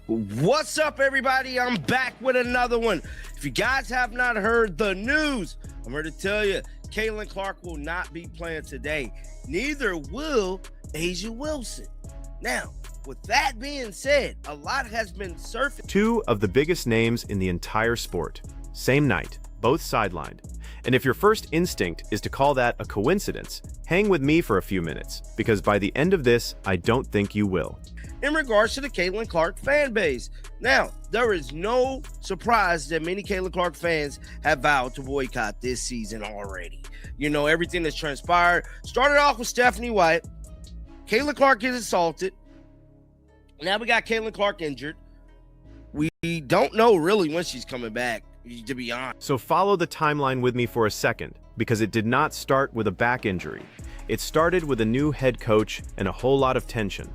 What's up, everybody? I'm back with another one. If you guys have not heard the news, I'm here to tell you, Caitlin Clark will not be playing today. Neither will A'ja Wilson. Now, with that being said, a lot has been surfaced. Two of the biggest names in the entire sport. Same night, both sidelined. And if your first instinct is to call that a coincidence, hang with me for a few minutes, because by the end of this, I don't think you will. In regards to the Caitlin Clark fan base. Now, there is no surprise that many Caitlin Clark fans have vowed to boycott this season already. You know, everything that's transpired. Started off with Stephanie White. Caitlin Clark gets assaulted. Now we got Caitlin Clark injured. We don't know really when she's coming back, to be honest. So follow the timeline with me for a second, because it did not start with a back injury. It started with a new head coach and a whole lot of tension.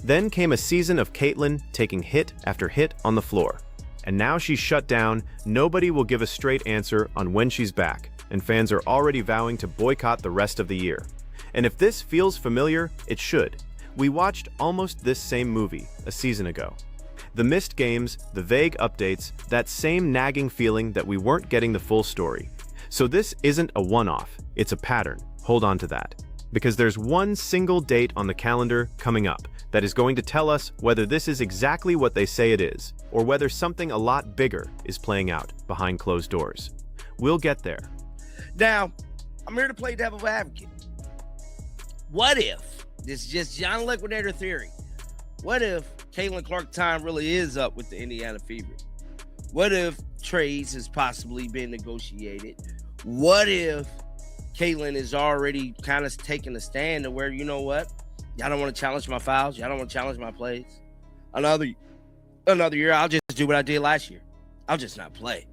Then came a season of Caitlin taking hit after hit on the floor. And now she's shut down, nobody will give a straight answer on when she's back, and fans are already vowing to boycott the rest of the year. And if this feels familiar, it should. We watched almost this same movie a season ago. The missed games, the vague updates, that same nagging feeling that we weren't getting the full story. So this isn't a one-off, it's a pattern. Hold on to that. Because there's one single date on the calendar coming up that is going to tell us whether this is exactly what they say it is, or whether something a lot bigger is playing out behind closed doors. We'll get there. Now, I'm here to play devil's advocate. What if, this is just John Liquidator theory, what if Caitlin Clark time really is up with the Indiana Fever? What if trades has possibly been negotiated? What if Caitlin is already kind of taking a stand to where, you know what? Y'all don't want to challenge my fouls. Y'all don't want to challenge my plays. Another year, I'll just do what I did last year. I'll just not play.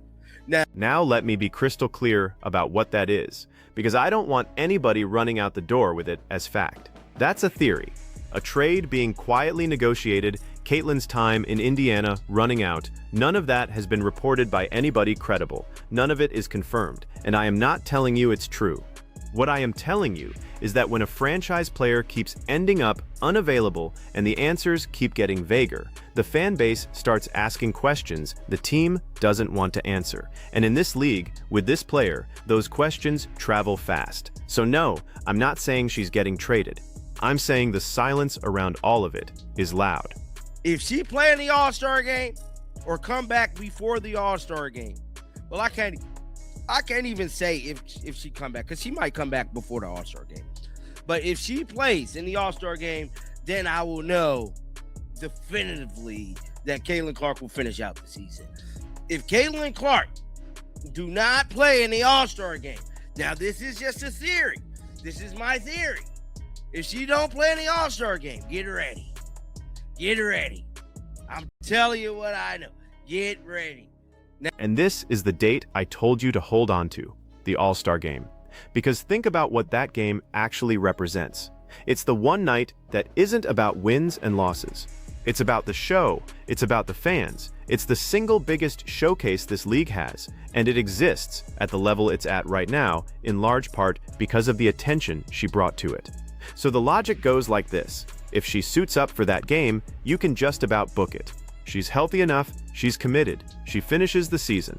Now let me be crystal clear about what that is, because I don't want anybody running out the door with it as fact. That's a theory. A trade being quietly negotiated, Caitlin's time in Indiana running out. None of that has been reported by anybody credible. None of it is confirmed, and I am not telling you it's true. What I am telling you is that when a franchise player keeps ending up unavailable and the answers keep getting vaguer, the fan base starts asking questions the team doesn't want to answer. And in this league, with this player, those questions travel fast. So no, I'm not saying she's getting traded. I'm saying the silence around all of it is loud. If she play in the All-Star game or come back before the All-Star game, well, I can't even say if she come back, because she might come back before the All-Star game. But if she plays in the All-Star game, then I will know definitively that Caitlin Clark will finish out the season. If Caitlin Clark do not play in the All-Star game, now this is just a theory. This is my theory. If she don't play in the All-Star game, get ready. Get ready. I'm telling you what I know. Get ready. And this is the date I told you to hold on to, the All-Star Game. Because think about what that game actually represents. It's the one night that isn't about wins and losses. It's about the show. It's about the fans. It's the single biggest showcase this league has, and it exists at the level it's at right now, in large part because of the attention she brought to it. So the logic goes like this. If she suits up for that game, you can just about book it. She's healthy enough, she's committed, she finishes the season.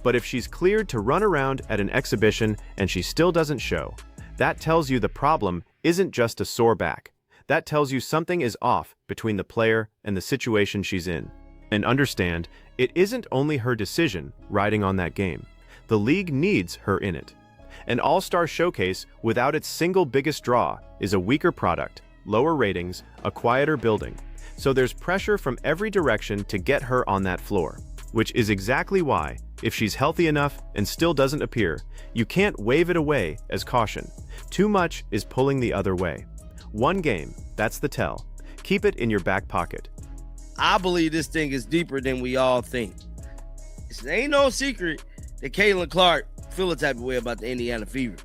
But if she's cleared to run around at an exhibition and she still doesn't show, that tells you the problem isn't just a sore back. That tells you something is off between the player and the situation she's in. And understand, it isn't only her decision riding on that game. The league needs her in it. An all-star showcase without its single biggest draw is a weaker product, lower ratings, a quieter building. So there's pressure from every direction to get her on that floor, which is exactly why, if she's healthy enough and still doesn't appear, you can't wave it away as caution. Too much is pulling the other way. One game, that's the tell. Keep it in your back pocket. I believe this thing is deeper than we all think. It ain't no secret that Caitlin Clark feel the type of way about the Indiana Fever.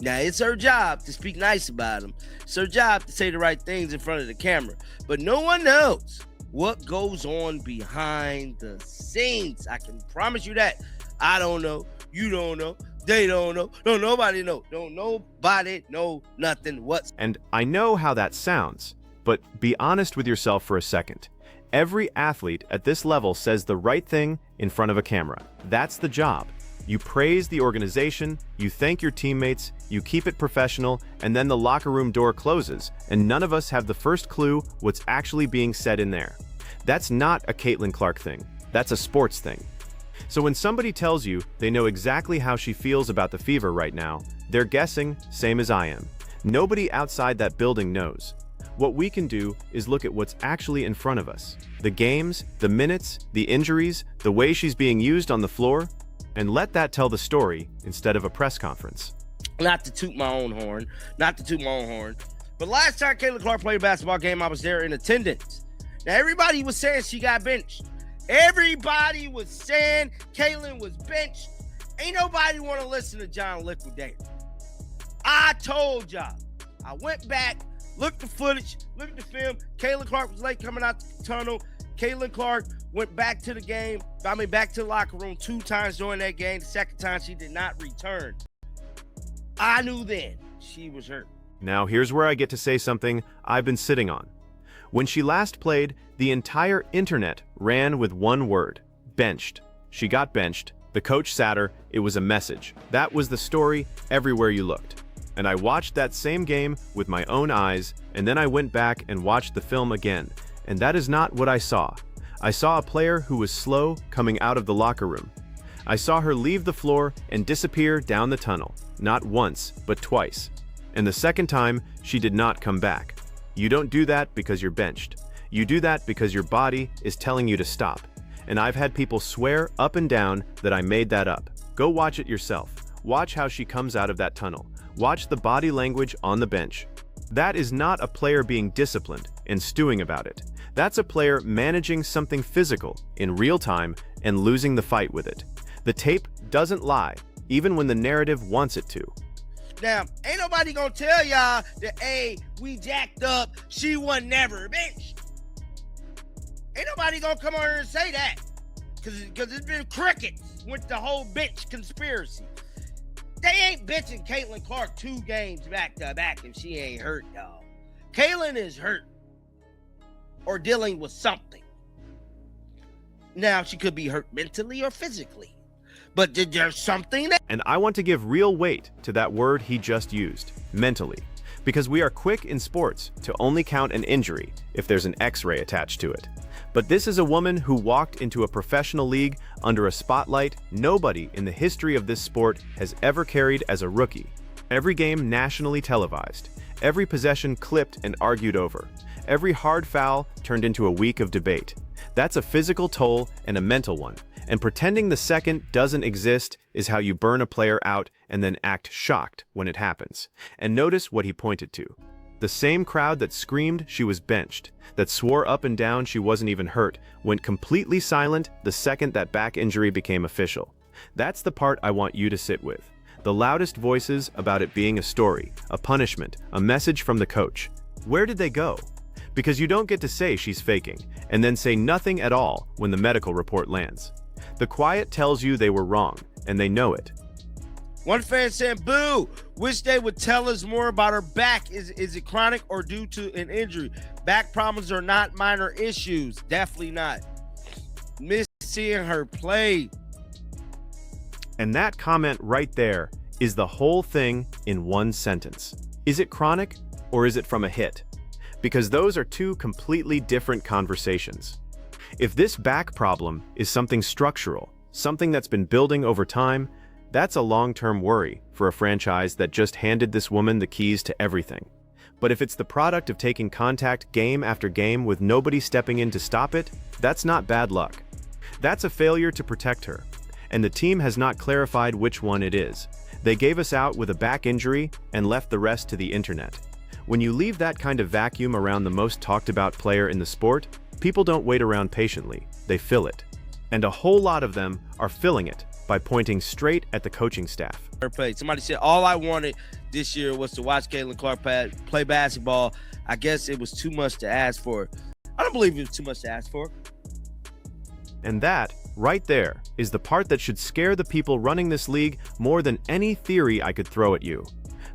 Now, it's her job to speak nice about them. It's her job to say the right things in front of the camera. But no one knows what goes on behind the scenes. I can promise you that. I don't know. You don't know. They don't know. No, nobody know. Don't nobody know nothing. And I know how that sounds, but be honest with yourself for a second. Every athlete at this level says the right thing in front of a camera. That's the job. You praise the organization, you thank your teammates, you keep it professional, and then the locker room door closes, and none of us have the first clue what's actually being said in there. That's not a Caitlin Clark thing. That's a sports thing. So when somebody tells you they know exactly how she feels about the Fever right now, they're guessing, same as I am. Nobody outside that building knows. What we can do is look at what's actually in front of us. The games, the minutes, the injuries, the way she's being used on the floor, and let that tell the story instead of a press conference. Not to toot my own horn, but last time Caitlin Clark played a basketball game, I was there in attendance. Now, everybody was saying she got benched. Everybody was saying Caitlin was benched. Ain't nobody want to listen to John Liquidator. I told y'all. I went back, looked the footage, looked at the film. Caitlin Clark was late coming out the tunnel. Caitlin Clark went back to the game, back to the locker room 2 times during that game. The second time she did not return. I knew then she was hurt. Now here's where I get to say something I've been sitting on. When she last played, the entire internet ran with one word: benched. She got benched. The coach sat her. It was a message. That was the story everywhere you looked. And I watched that same game with my own eyes, and then I went back and watched the film again. And that is not what I saw. I saw a player who was slow coming out of the locker room. I saw her leave the floor and disappear down the tunnel, not once, but twice. And the second time, she did not come back. You don't do that because you're benched. You do that because your body is telling you to stop. And I've had people swear up and down that I made that up. Go watch it yourself. Watch how she comes out of that tunnel. Watch the body language on the bench. That is not a player being disciplined and stewing about it. That's a player managing something physical in real time and losing the fight with it. The tape doesn't lie, even when the narrative wants it to. Now, ain't nobody gonna tell y'all that, hey, we jacked up, she was never benched. Ain't nobody gonna come on here and say that. Because it's been crickets with the whole bench conspiracy. They ain't benching Caitlin Clark 2 games back to back if she ain't hurt, y'all. Caitlin is hurt or dealing with something. Now, she could be hurt mentally or physically. But there's something that... And I want to give real weight to that word he just used, mentally. Because we are quick in sports to only count an injury if there's an X-ray attached to it. But this is a woman who walked into a professional league under a spotlight nobody in the history of this sport has ever carried as a rookie. Every game nationally televised. Every possession clipped and argued over. Every hard foul turned into a week of debate. That's a physical toll and a mental one. And pretending the second doesn't exist is how you burn a player out and then act shocked when it happens. And notice what he pointed to. The same crowd that screamed she was benched, that swore up and down she wasn't even hurt, went completely silent the second that back injury became official. That's the part I want you to sit with. The loudest voices about it being a story, a punishment, a message from the coach. Where did they go? Because you don't get to say she's faking, and then say nothing at all when the medical report lands. The quiet tells you they were wrong, and they know it. One fan said, boo, wish they would tell us more about her back. Is it chronic or due to an injury? Back problems are not minor issues. Definitely not. Miss seeing her play. And that comment right there is the whole thing in one sentence. Is it chronic or is it from a hit? Because those are 2 completely different conversations. If this back problem is something structural, something that's been building over time, that's a long-term worry for a franchise that just handed this woman the keys to everything. But if it's the product of taking contact game after game with nobody stepping in to stop it, that's not bad luck. That's a failure to protect her. And the team has not clarified which one it is. They gave us out with a back injury and left the rest to the internet. When you leave that kind of vacuum around the most talked about player in the sport, people don't wait around patiently, they fill it. And a whole lot of them are filling it by pointing straight at the coaching staff. Somebody said, all I wanted this year was to watch Caitlin Clark play basketball. I guess it was too much to ask for. I don't believe it was too much to ask for. And that, right there, is the part that should scare the people running this league more than any theory I could throw at you.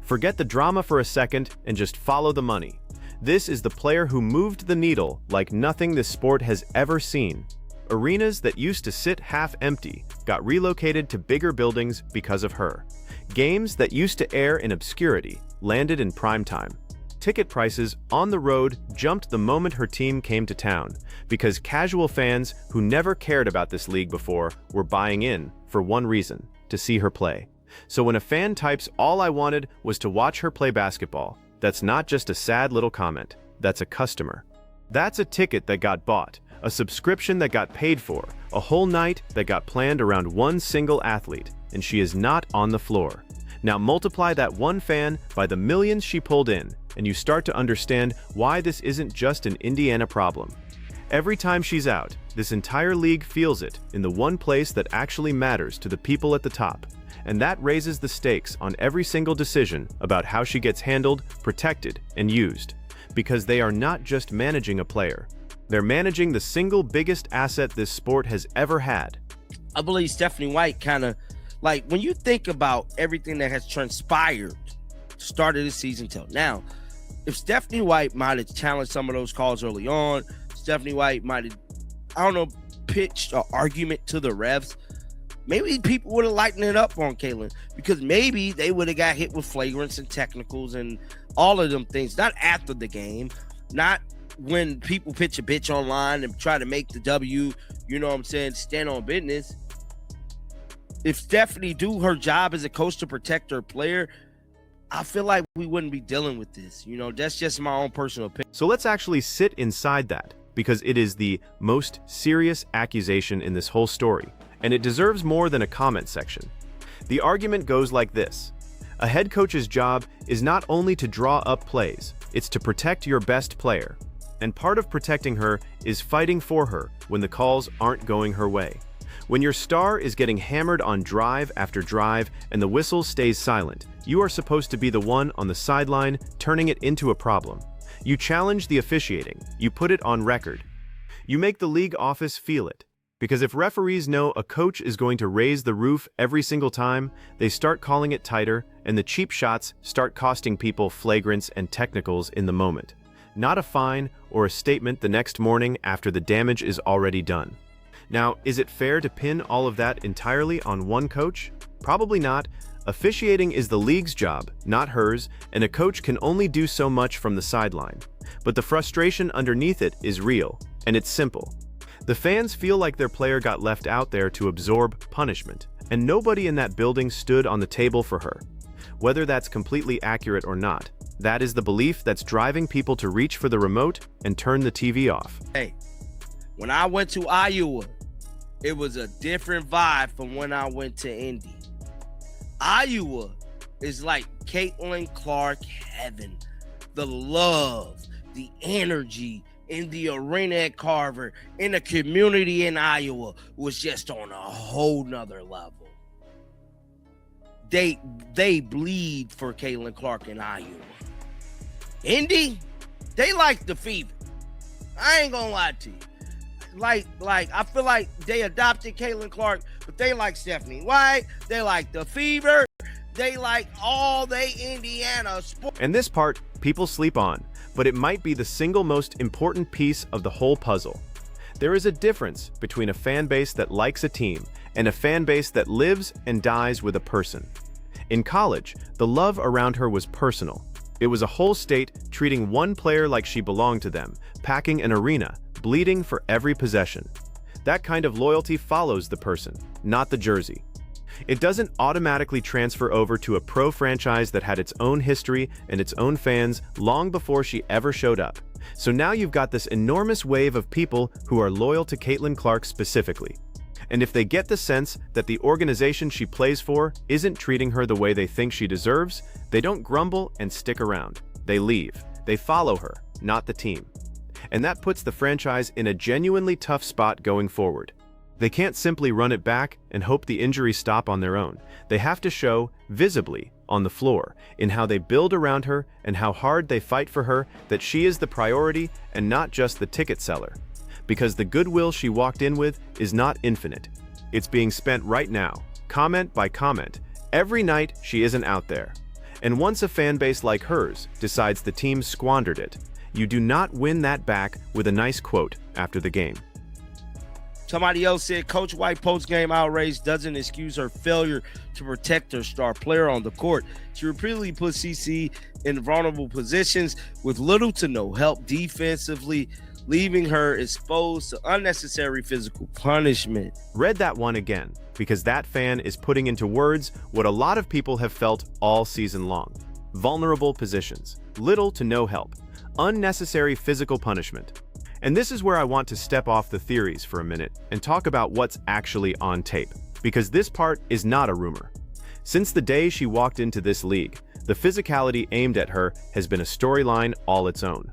Forget the drama for a second and just follow the money. This is the player who moved the needle like nothing this sport has ever seen. Arenas that used to sit half empty got relocated to bigger buildings because of her. Games that used to air in obscurity landed in prime time. Ticket prices on the road jumped the moment her team came to town because casual fans who never cared about this league before were buying in for one reason: to see her play. So when a fan types, "All I wanted was to watch her play basketball," that's not just a sad little comment, that's a customer. That's a ticket that got bought, a subscription that got paid for, a whole night that got planned around one single athlete, and she is not on the floor. Now multiply that one fan by the millions she pulled in, and you start to understand why this isn't just an Indiana problem. Every time she's out, this entire league feels it in the one place that actually matters to the people at the top. And that raises the stakes on every single decision about how she gets handled, protected, and used. Because they are not just managing a player. They're managing the single biggest asset this sport has ever had. I believe Stephanie White kind of, like, when you think about everything that has transpired, started this season till now, if Stephanie White might have challenged some of those calls early on, Stephanie White might have, I don't know, pitched an argument to the refs, maybe people would have lightened it up on Caitlin, because maybe they would have got hit with flagrants and technicals and all of them things, not after the game, not when people pitch a bitch online and try to make the W, you know what I'm saying, stand on business. If Stephanie do her job as a coach to protect her player, I feel like we wouldn't be dealing with this. You know, that's just my own personal opinion. So let's actually sit inside that, because it is the most serious accusation in this whole story, and it deserves more than a comment section. The argument goes like this: a head coach's job is not only to draw up plays, it's to protect your best player. And part of protecting her is fighting for her when the calls aren't going her way. When your star is getting hammered on drive after drive and the whistle stays silent, you are supposed to be the one on the sideline turning it into a problem. You challenge the officiating, you put it on record. You make the league office feel it. Because if referees know a coach is going to raise the roof every single time, they start calling it tighter, and the cheap shots start costing people flagrants and technicals in the moment. Not a fine or a statement the next morning after the damage is already done. Now, is it fair to pin all of that entirely on one coach? Probably not. Officiating is the league's job, not hers, and a coach can only do so much from the sideline. But the frustration underneath it is real, and it's simple. The fans feel like their player got left out there to absorb punishment, and nobody in that building stood on the table for her. Whether that's completely accurate or not, that is the belief that's driving people to reach for the remote and turn the TV off. Hey, when I went to Iowa, it was a different vibe from when I went to Indy. Iowa is like Caitlin Clark heaven. The love, the energy in the arena at Carver, in the community in Iowa was just on a whole nother level. They bleed for Caitlin Clark in Iowa. Indy, they like the fever. I ain't gonna lie to you. Like I feel like they adopted Caitlin Clark, but they like Stephanie White, they like the fever, they like all they Indiana sports. And this part, people sleep on, but it might be the single most important piece of the whole puzzle. There is a difference between a fan base that likes a team and a fan base that lives and dies with a person. In college, the love around her was personal. It was a whole state treating one player like she belonged to them, packing an arena, bleeding for every possession. That kind of loyalty follows the person, not the jersey. It doesn't automatically transfer over to a pro franchise that had its own history and its own fans long before she ever showed up. So now you've got this enormous wave of people who are loyal to Caitlin Clark specifically. And if they get the sense that the organization she plays for isn't treating her the way they think she deserves, they don't grumble and stick around. They leave. They follow her, not the team. And that puts the franchise in a genuinely tough spot going forward. They can't simply run it back and hope the injuries stop on their own. They have to show, visibly, on the floor, in how they build around her and how hard they fight for her, that she is the priority and not just the ticket seller. Because the goodwill she walked in with is not infinite. It's being spent right now, comment by comment, every night she isn't out there. And once a fan base like hers decides the team squandered it, You do not win that back with a nice quote after the game. Somebody else said, Coach White post-game outrage doesn't excuse her failure to protect her star player on the court. She repeatedly put CC in vulnerable positions with little to no help defensively, leaving her exposed to unnecessary physical punishment. Read that one again, because that fan is putting into words what a lot of people have felt all season long. Vulnerable positions, little to no help, unnecessary physical punishment. And this is where I want to step off the theories for a minute and talk about what's actually on tape, because this part is not a rumor. Since the day she walked into this league, the physicality aimed at her has been a storyline all its own.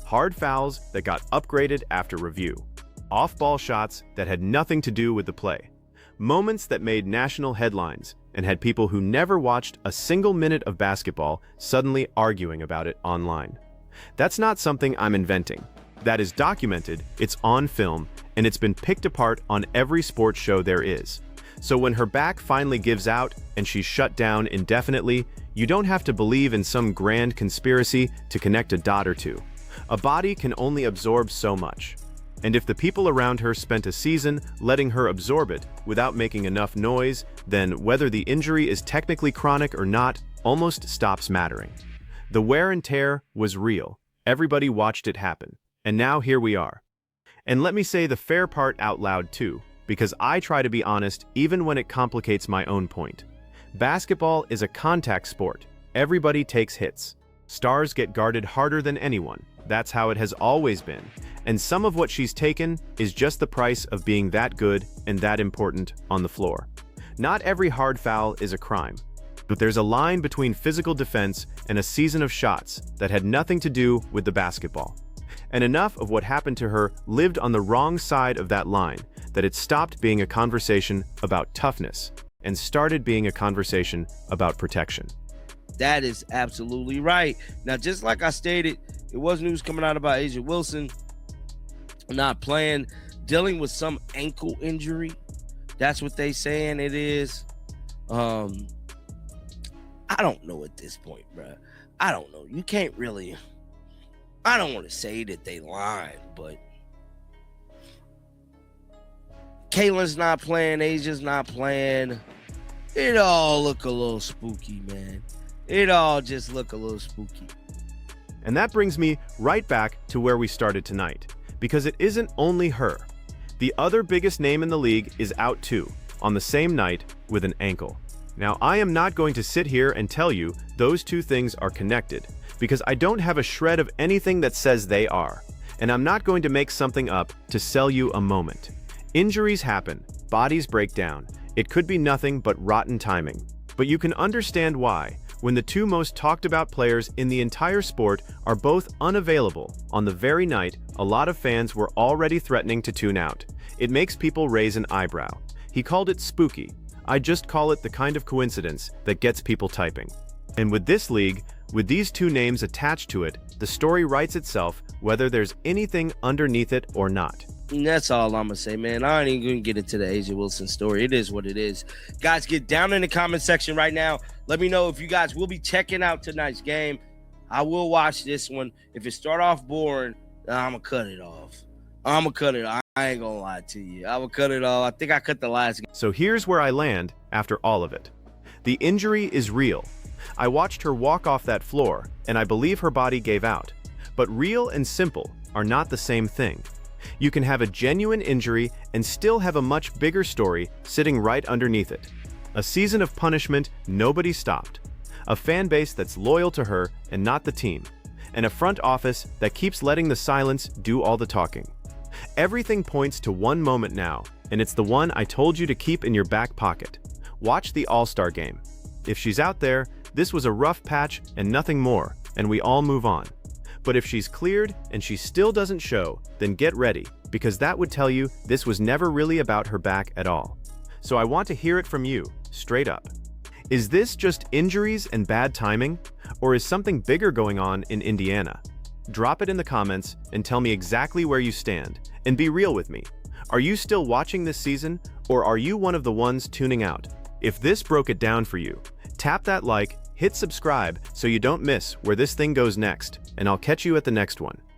Hard fouls that got upgraded after review, off-ball shots that had nothing to do with the play, moments that made national headlines and had people who never watched a single minute of basketball suddenly arguing about it online. That's not something I'm inventing. That is documented, it's on film, and it's been picked apart on every sports show there is. So when her back finally gives out and she's shut down indefinitely, you don't have to believe in some grand conspiracy to connect a dot or two. A body can only absorb so much. And if the people around her spent a season letting her absorb it without making enough noise, then whether the injury is technically chronic or not almost stops mattering. The wear and tear was real. Everybody watched it happen. And now here we are. And let me say the fair part out loud too, because I try to be honest even when it complicates my own point. Basketball is a contact sport. Everybody takes hits. Stars get guarded harder than anyone. That's how it has always been. And some of what she's taken is just the price of being that good and that important on the floor. Not every hard foul is a crime. But there's a line between physical defense and a season of shots that had nothing to do with the basketball. And enough of what happened to her lived on the wrong side of that line that it stopped being a conversation about toughness and started being a conversation about protection. That is absolutely right. Now, just like I stated, it was news coming out about A'ja Wilson not playing, dealing with some ankle injury. That's what they saying it is. I don't know at this point, bro. I don't know. You can't really... I don't want to say that they lying, but Kaylin's not playing, A'ja's not playing. It all look a little spooky, man. It all just look a little spooky. And that brings me right back to where we started tonight, because it isn't only her. The other biggest name in the league is out too, on the same night with an ankle. Now, I am not going to sit here and tell you those two things are connected, because I don't have a shred of anything that says they are, and I'm not going to make something up to sell you a moment. Injuries happen, bodies break down. It could be nothing but rotten timing. But you can understand why, when the two most talked about players in the entire sport are both unavailable on the very night a lot of fans were already threatening to tune out. It makes people raise an eyebrow. He called it spooky. I just call it the kind of coincidence that gets people typing. And with this league, with these two names attached to it, the story writes itself whether there's anything underneath it or not. And that's all I'm going to say, man. I ain't even going to get into the A'ja Wilson story. It is what it is. Guys, get down in the comment section right now. Let me know if you guys will be checking out tonight's game. I will watch this one. If it start off boring, I'm going to cut it off. I'm going to cut it off. I ain't going to lie to you. I will cut it off. I think I cut the last game. So here's where I land after all of it. The injury is real. I watched her walk off that floor, and I believe her body gave out. But real and simple are not the same thing. You can have a genuine injury and still have a much bigger story sitting right underneath it. A season of punishment nobody stopped. A fan base that's loyal to her and not the team. And a front office that keeps letting the silence do all the talking. Everything points to one moment now, and it's the one I told you to keep in your back pocket. Watch the All-Star game. If she's out there, this was a rough patch and nothing more, and we all move on. But if she's cleared and she still doesn't show, then get ready, because that would tell you this was never really about her back at all. So I want to hear it from you, straight up. Is this just injuries and bad timing, or is something bigger going on in Indiana? Drop it in the comments and tell me exactly where you stand, and be real with me. Are you still watching this season, or are you one of the ones tuning out? If this broke it down for you, tap that like, Hit subscribe so you don't miss where this thing goes next, and I'll catch you at the next one.